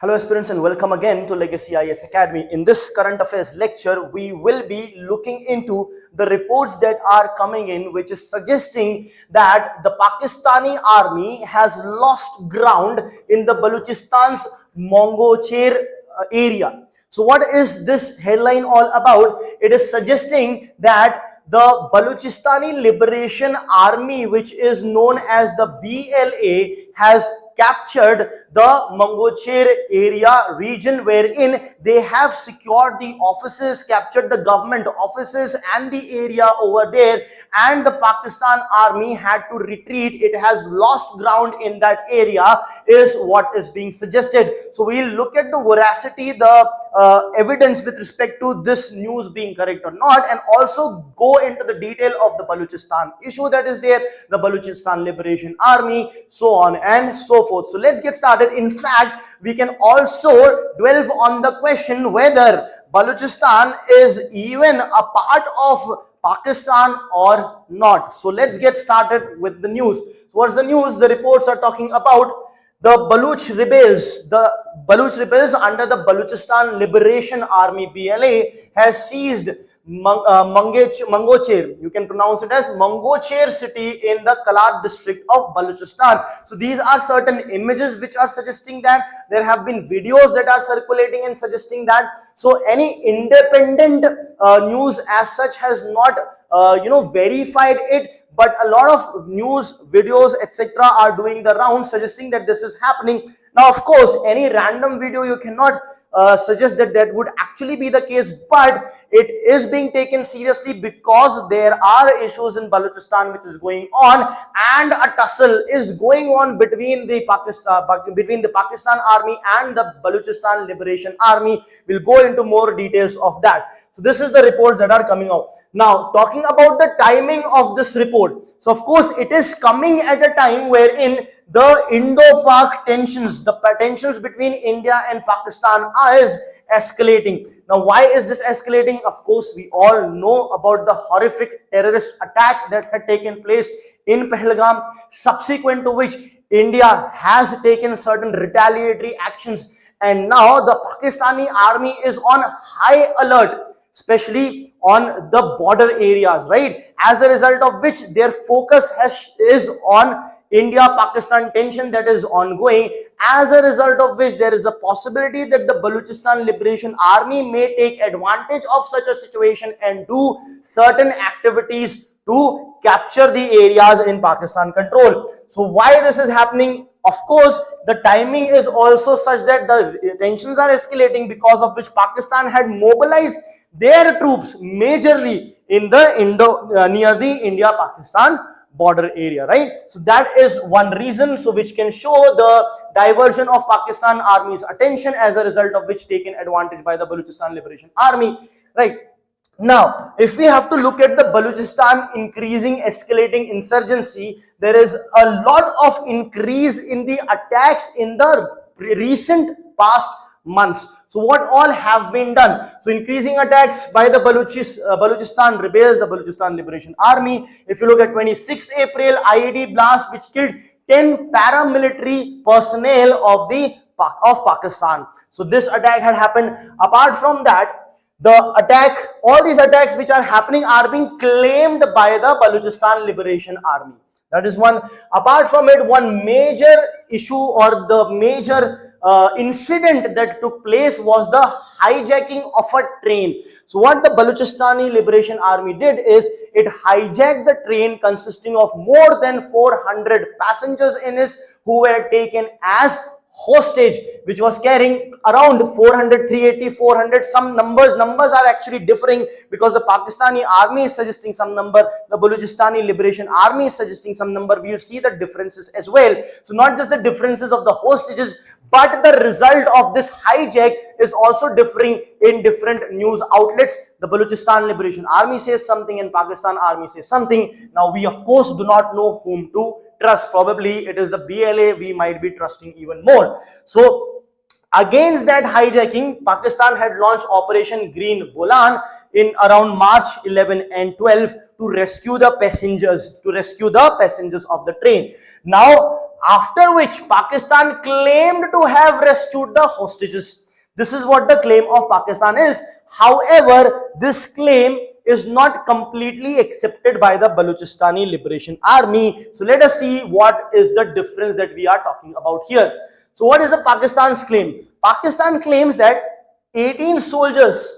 Hello aspirants and welcome again to Legacy IAS Academy. In this current affairs lecture, we will be looking into the reports that are coming in which is suggesting that the Pakistani army has lost ground in the Balochistan's Mangocher area. So what is this headline all about? It is suggesting that the Balochistani Liberation Army, which is known as the BLA, has captured the Mangocher area region wherein they have secured the offices, captured the government offices and the area over there, and the Pakistan army had to retreat. It has lost ground in that area is what is being suggested. So we'll look at the veracity, the evidence with respect to this news being correct or not, and also go into the detail of the Balochistan issue that is there, the Balochistan Liberation Army, so on and so forth. So let's get started. In fact, we can also delve on the question whether Balochistan is even a part of Pakistan or not. So let's get started with the news. So what's the news? The reports are talking about the Baloch rebels. The Baloch rebels under the Balochistan Liberation Army BLA has seized Mangocher, you can pronounce it as Mangocher city in the Kalat district of Balochistan. So these are certain images which are suggesting that. There have been videos that are circulating and suggesting that. So any independent news as such has not verified it, but a lot of news, videos, etc. are doing the round suggesting that this is happening. Now, of course, any random video you cannot suggest that that would actually be the case, but it is being taken seriously because there are issues in Balochistan which is going on, and a tussle is going on between the Pakistan army and the Balochistan Liberation Army. We'll go into more details of that. So this is the reports that are coming out. Now, talking about the timing of this report. So of course, it is coming at a time wherein the Indo-Pak tensions, the tensions between India and Pakistan is escalating. Now, why is this escalating? Of course, we all know about the horrific terrorist attack that had taken place in Pahalgam, subsequent to which India has taken certain retaliatory actions, and now the Pakistani army is on high alert, especially on the border areas, right? As a result of which their focus is on India-Pakistan tension that is ongoing, as a result of which there is a possibility that the Balochistan Liberation Army may take advantage of such a situation and do certain activities to capture the areas in Pakistan control. So why this is happening? Of course, the timing is also such that the tensions are escalating, because of which Pakistan had mobilized their troops majorly in the near the India-Pakistan border area, right? So that is one reason, so which can show the diversion of Pakistan army's attention, as a result of which taken advantage by the Balochistan Liberation Army, right? Now, if we have to look at the Balochistan increasing, escalating insurgency, there is a lot of increase in the attacks in the recent past months. So what all have been done? So increasing attacks by the Balochistan rebels, the Balochistan Liberation Army. If you look at 26th April, IED blast which killed 10 paramilitary personnel of Pakistan. So this attack had happened. Apart from that, all these attacks which are happening are being claimed by the Balochistan Liberation Army. That is one. Apart from it, one major issue or the major incident that took place was the hijacking of a train. So what the Balochistani Liberation Army did is it hijacked the train consisting of more than 400 passengers in it, who were taken as hostage, which was carrying around 400, 380, 400, some numbers are actually differing, because the Pakistani army is suggesting some number, the Balochistani Liberation Army is suggesting some number. We will see the differences as well. So not just the differences of the hostages, but the result of this hijack is also differing in different news outlets. The Balochistan Liberation Army says something and Pakistan army says something. Now we of course do not know whom to trust. Probably it is the BLA we might be trusting even more. So against that hijacking, Pakistan had launched Operation Green Bulan in around March 11 and 12 to rescue the passengers of the train. Now, after which Pakistan claimed to have rescued the hostages. This is what the claim of Pakistan is. However, this claim is not completely accepted by the Balochistan Liberation Army. So let us see what is the difference that we are talking about here. So what is the Pakistan's claim? Pakistan claims that 18 soldiers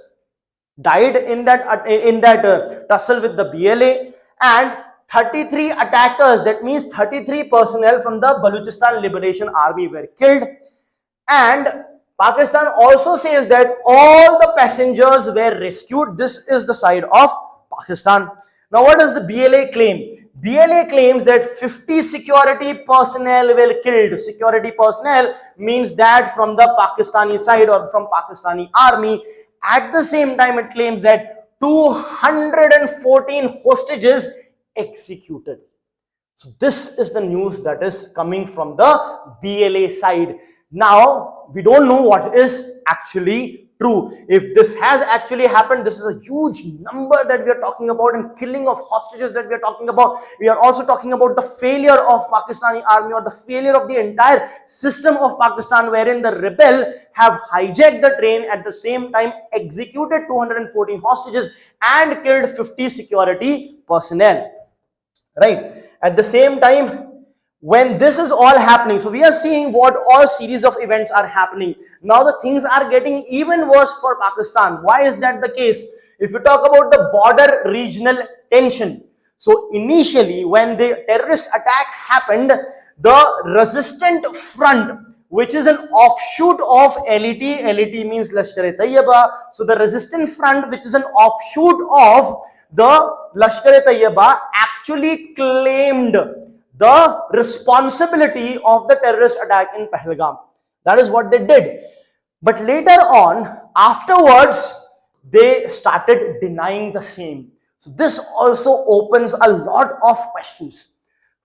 died in that tussle with the BLA, and 33 attackers, that means 33 personnel from the Balochistan Liberation Army were killed. And Pakistan also says that all the passengers were rescued. This is the side of Pakistan. Now what does the BLA claim? BLA claims that 50 security personnel were killed. Security personnel means that from the Pakistani side or from Pakistani army. At the same time, it claims that 214 hostages executed. So this is the news that is coming from the BLA side. Now, we don't know what is actually true. If this has actually happened, this is a huge number that we are talking about, and killing of hostages that we are talking about. We are also talking about the failure of Pakistani army, or the failure of the entire system of Pakistan, wherein the rebel have hijacked the train, at the same time executed 214 hostages and killed 50 security personnel. Right? At the same time, when this is all happening, so we are seeing what all series of events are happening. Now the things are getting even worse for Pakistan. Why is that the case? If you talk about the border regional tension, so initially when the terrorist attack happened, the resistant front, which is an offshoot of LET, LET means Lashkar-e-Taiba, so the resistant front, which is an offshoot of the Lashkar-e-Taiba, actually claimed the responsibility of the terrorist attack in Pahalgam. That is what they did. But later on, afterwards, they started denying the same. So this also opens a lot of questions.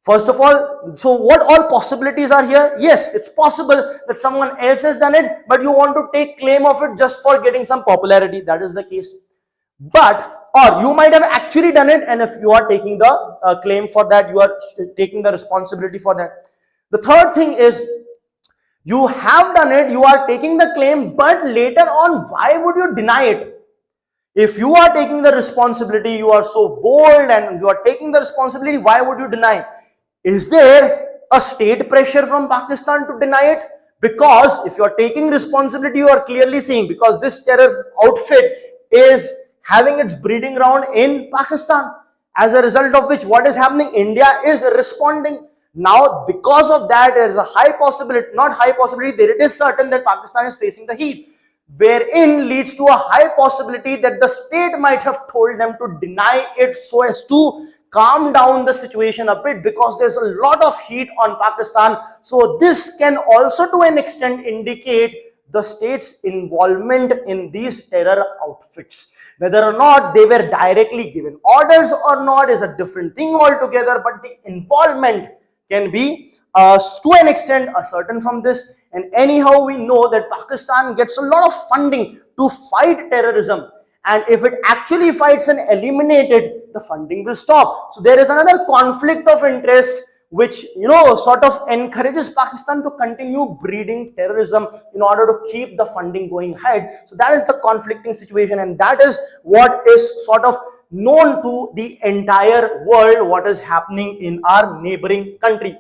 First of all, so what all possibilities are here? Yes, it's possible that someone else has done it, but you want to take claim of it just for getting some popularity. That is the case. But, or you might have actually done it, and if you are taking the claim for that, you are taking the responsibility for that. The third thing is, you have done it, you are taking the claim, but later on, why would you deny it? If you are taking the responsibility, you are so bold and you are taking the responsibility, why would you deny? Is there a state pressure from Pakistan to deny it? Because if you are taking responsibility, you are clearly saying, because this terror outfit is having its breeding ground in Pakistan, as a result of which what is happening, India is responding. Now because of that, there is a high possibility, not high possibility, there it is certain that Pakistan is facing the heat, wherein leads to a high possibility that the state might have told them to deny it so as to calm down the situation a bit, because there's a lot of heat on Pakistan. So this can also to an extent indicate the state's involvement in these terror outfits. Whether or not they were directly given orders or not is a different thing altogether, but the involvement can be to an extent certain from this. And anyhow, we know that Pakistan gets a lot of funding to fight terrorism, and if it actually fights and eliminates it, the funding will stop. So there is another conflict of interest which, you know, sort of encourages Pakistan to continue breeding terrorism in order to keep the funding going ahead. So that is the conflicting situation, and that is what is sort of known to the entire world, what is happening in our neighboring country.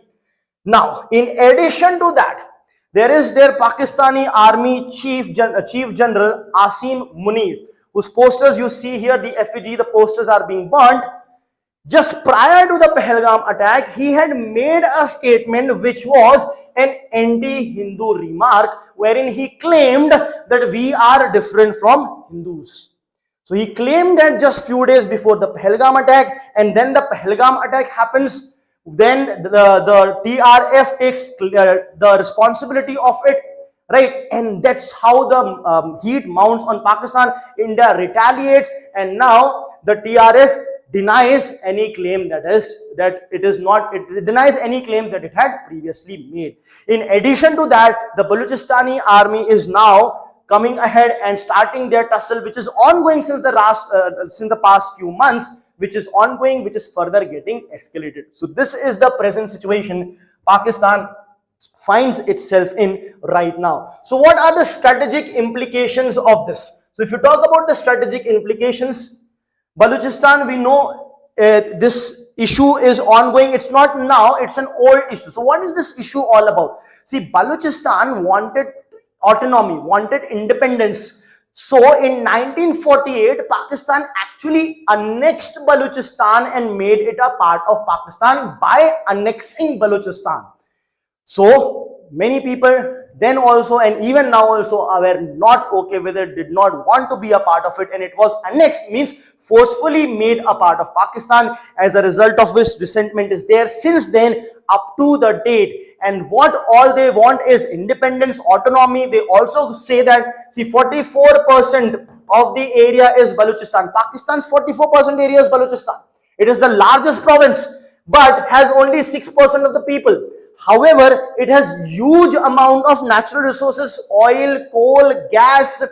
Now, in addition to that, there is their Pakistani Army Chief General Asim Munir, whose posters you see here, the effigy, the posters are being burnt. Just prior to the Pahalgam attack, he had made a statement which was an anti-Hindu remark, wherein he claimed that we are different from Hindus. So he claimed that just few days before the Pahalgam attack, and then the Pahalgam attack happens, then the TRF takes the responsibility of it, right? And that's how the heat mounts on Pakistan. India retaliates, and now the TRF denies any claim it denies any claim that it had previously made. In addition to that, the Balochistan army is now coming ahead and starting their tussle, which is ongoing since the past few months, which is ongoing, which is further getting escalated. So this is the present situation. Pakistan finds itself in right now. So what are the strategic implications of this? So if you talk about the strategic implications, Balochistan, we know this issue is ongoing. It's not now, it's an old issue. So what is this issue all about? See, Balochistan wanted autonomy, wanted independence. So in 1948, Pakistan actually annexed Balochistan and made it a part of Pakistan by annexing Balochistan. So many people then also and even now also were not okay with it, did not want to be a part of it, and it was annexed, means forcefully made a part of Pakistan, as a result of which resentment is there since then up to the date. And what all they want is independence, autonomy. They also say that, see, 44% of the area is Balochistan. Pakistan's 44% area is Balochistan. It is the largest province, but has only 6% of the people. However, it has huge amount of natural resources, oil, coal, gas,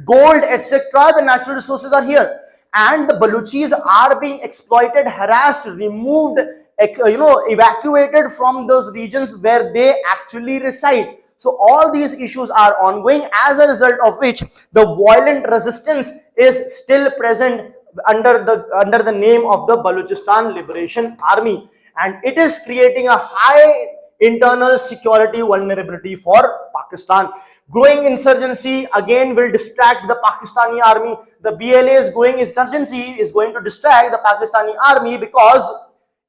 gold, etc. The natural resources are here. And the Balochis are being exploited, harassed, removed, evacuated from those regions where they actually reside. So all these issues are ongoing, as a result of which the violent resistance is still present under the name of the Balochistan Liberation Army, and it is creating a high internal security vulnerability for Pakistan. Growing insurgency again will distract the Pakistani army. The BLA's growing insurgency is going to distract the Pakistani army because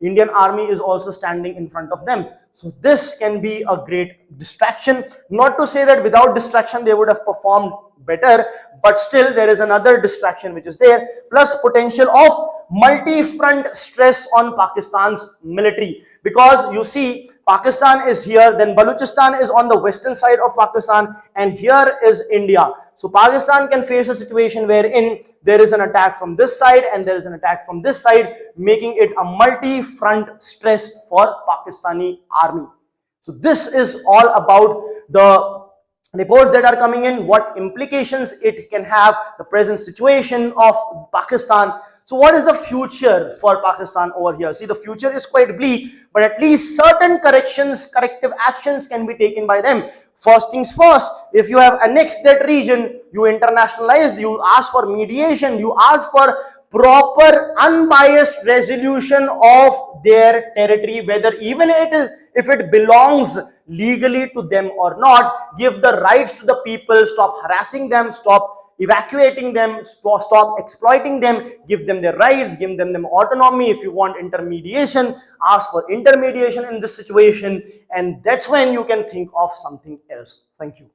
Indian army is also standing in front of them. So this can be a great distraction. Not to say that without distraction they would have performed better, but still there is another distraction which is there, plus potential of multi-front stress on Pakistan's military. Because you see, Pakistan is here, then Balochistan is on the western side of Pakistan, and here is India. So Pakistan can face a situation wherein there is an attack from this side and there is an attack from this side, making it a multi-front stress for Pakistani army. So this is all about the reports that are coming in, what implications it can have, the present situation of Pakistan. So what is the future for Pakistan over here? See, the future is quite bleak, but at least certain corrective actions can be taken by them. First things first, if you have annexed that region, you internationalized, you ask for mediation, you ask for proper unbiased resolution of their territory, whether even if it belongs legally to them or not. Give the rights to the people, stop harassing them, stop evacuating them, stop exploiting them, give them their rights, give them autonomy. If you want intermediation, ask for intermediation in this situation, and that's when you can think of something else. Thank you.